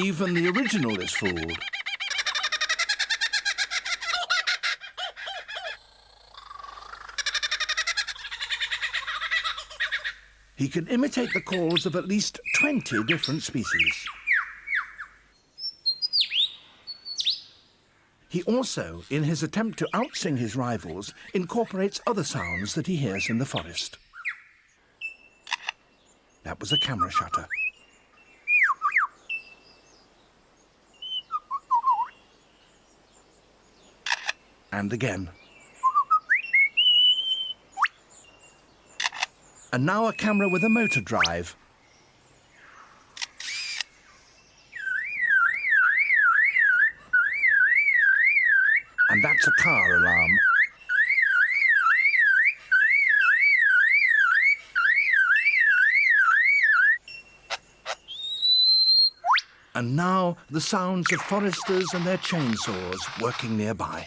Even the original is fooled. He can imitate the calls of at least 20 different species. He also, in his attempt to outsing his rivals, incorporates other sounds that he hears in the forest. That was a camera shutter. And again. And now a camera with a motor drive. And that's a car alarm. And now the sounds of foresters and their chainsaws working nearby.